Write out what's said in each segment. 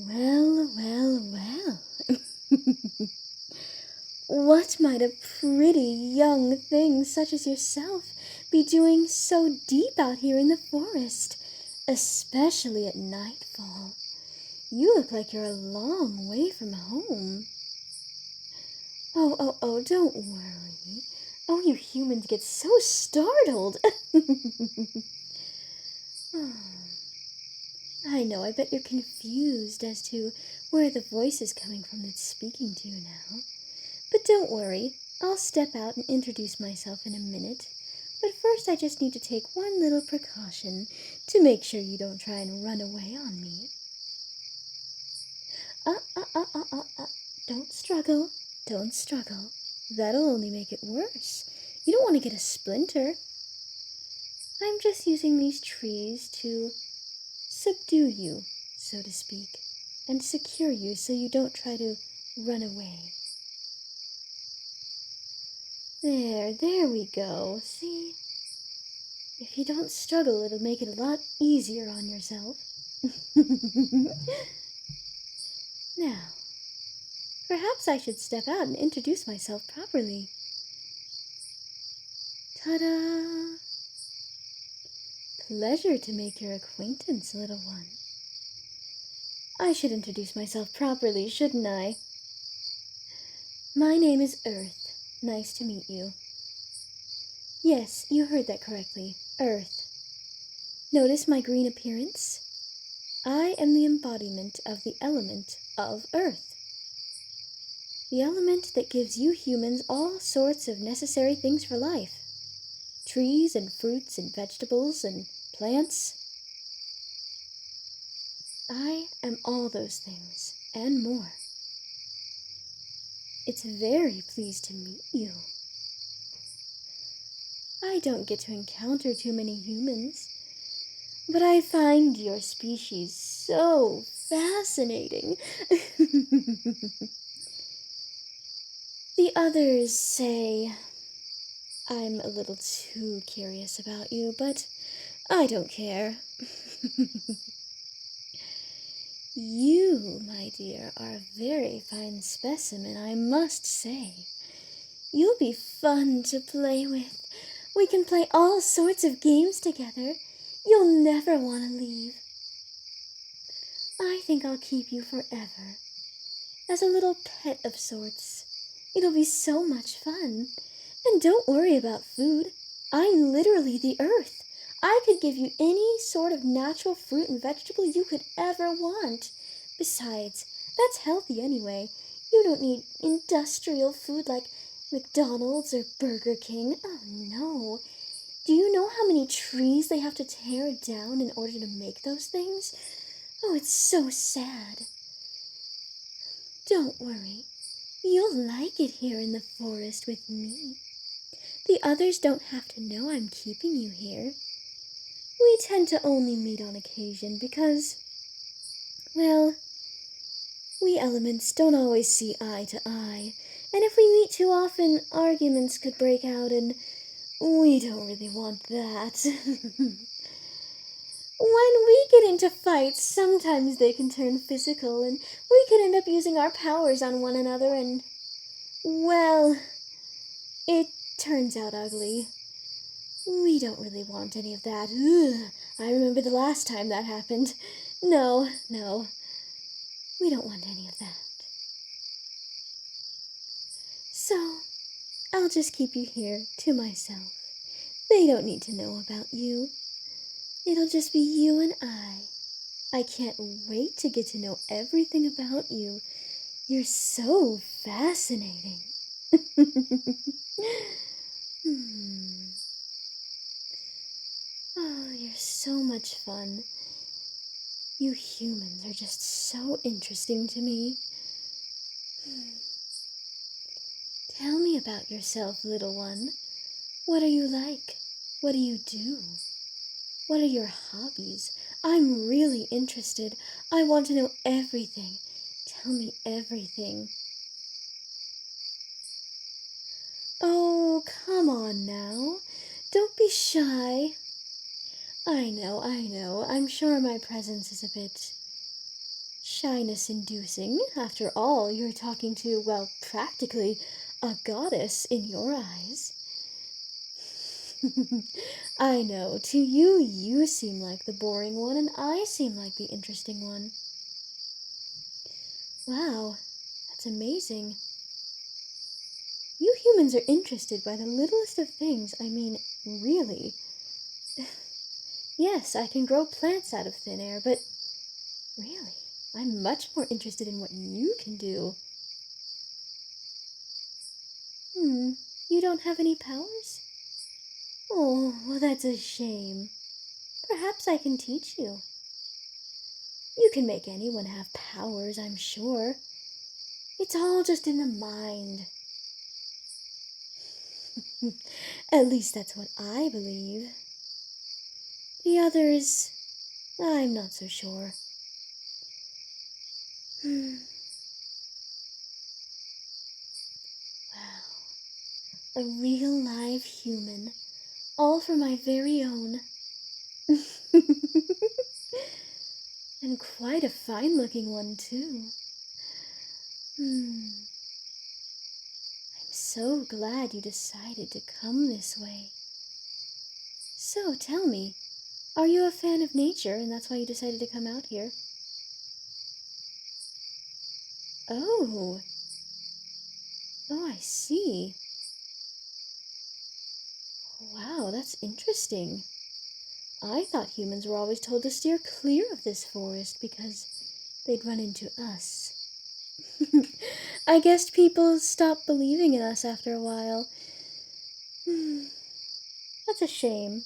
Well, well, well. What might a pretty young thing such as yourself be doing so deep out here in the forest, especially at nightfall? You look like you're a long way from home. Oh, don't worry. Oh, you humans get so startled. Oh, I know, I bet you're confused as to where the voice is coming from that's speaking to you now. But don't worry, I'll step out and introduce myself in a minute. But first I just need to take one little precaution to make sure you don't try and run away on me. Don't struggle. Don't struggle. That'll only make it worse. You don't want to get a splinter. I'm just using these trees to subdue you, so to speak, and secure you so you don't try to run away. There we go. See? If you don't struggle, it'll make it a lot easier on yourself. Now, perhaps I should step out and introduce myself properly. Ta-da! Pleasure to make your acquaintance, little one. I should introduce myself properly, shouldn't I? My name is Earth. Nice to meet you. Yes, you heard that correctly. Earth. Notice my green appearance? I am the embodiment of the element of Earth. The element that gives you humans all sorts of necessary things for life. Trees and fruits and vegetables and plants. I am all those things and more. It's very pleased to meet you. I don't get to encounter too many humans, but I find your species so fascinating. The others say I'm a little too curious about you, but I don't care. You, my dear, are a very fine specimen, I must say. You'll be fun to play with. We can play all sorts of games together. You'll never want to leave. I think I'll keep you forever. As a little pet of sorts. It'll be so much fun. And don't worry about food. I'm literally the earth. I could give you any sort of natural fruit and vegetable you could ever want. Besides, that's healthy anyway. You don't need industrial food like McDonald's or Burger King. Oh no. Do you know how many trees they have to tear down in order to make those things? Oh, it's so sad. Don't worry. You'll like it here in the forest with me. The others don't have to know I'm keeping you here. We tend to only meet on occasion because, well, we elements don't always see eye to eye, and if we meet too often, arguments could break out, and we don't really want that. When we get into fights, sometimes they can turn physical, and we could end up using our powers on one another, and, well, it turns out ugly. We don't really want any of that. Ugh, I remember the last time that happened. No, we don't want any of that. So, I'll just keep you here to myself. They don't need to know about you. It'll just be you and I. I can't wait to get to know everything about you. You're so fascinating. Oh, you're so much fun. You humans are just so interesting to me. Tell me about yourself, little one. What are you like? What do you do? What are your hobbies? I'm really interested. I want to know everything. Tell me everything. Oh, come on now. Don't be shy. I know. I'm sure my presence is a bit shyness inducing. After all, you're talking to, well, practically a goddess in your eyes. I know, to you, you seem like the boring one, and I seem like the interesting one. Wow, that's amazing. You humans are interested by the littlest of things. I mean, really. Yes, I can grow plants out of thin air, but really, I'm much more interested in what you can do. You don't have any powers? Oh, well, that's a shame. Perhaps I can teach you. You can make anyone have powers, I'm sure. It's all just in the mind. At least that's what I believe. The others, I'm not so sure. Wow, a real live human, all for my very own. And quite a fine looking one, too. I'm so glad you decided to come this way. So tell me, are you a fan of nature and that's why you decided to come out here? Oh, oh, I see. Wow, that's interesting. I thought humans were always told to steer clear of this forest because they'd run into us. I guess people stopped believing in us after a while. That's a shame.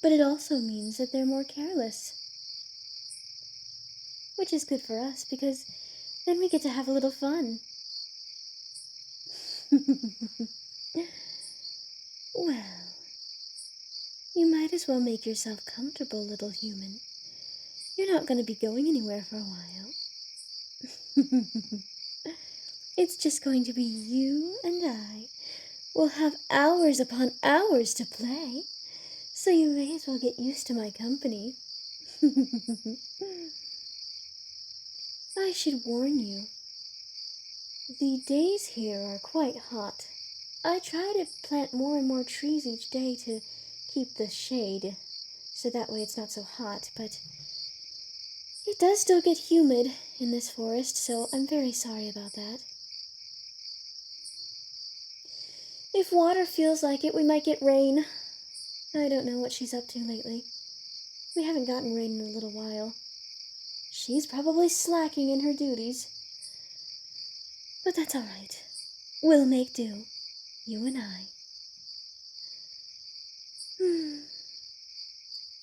But it also means that they're more careless. Which is good for us because then we get to have a little fun. Well, you might as well make yourself comfortable, little human. You're not going to be going anywhere for a while. It's just going to be you and I. We'll have hours upon hours to play, so you may as well get used to my company. I should warn you, the days here are quite hot. I try to plant more and more trees each day to keep the shade, so that way it's not so hot, but it does still get humid in this forest, so I'm very sorry about that. If water feels like it, we might get rain. I don't know what she's up to lately. We haven't gotten rain in a little while. She's probably slacking in her duties. But that's all right. We'll make do, you and I.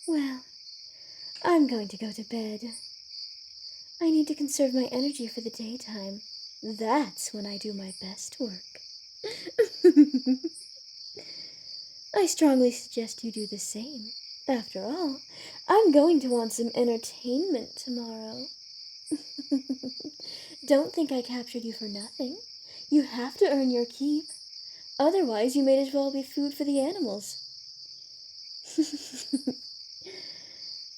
Well, I'm going to go to bed. I need to conserve my energy for the daytime. That's when I do my best work. I strongly suggest you do the same. After all, I'm going to want some entertainment tomorrow. Don't think I captured you for nothing. You have to earn your keep. Otherwise, you may as well be food for the animals.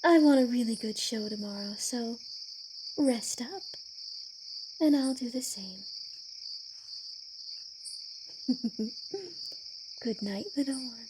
I want a really good show tomorrow, so rest up, and I'll do the same. Good night, little one.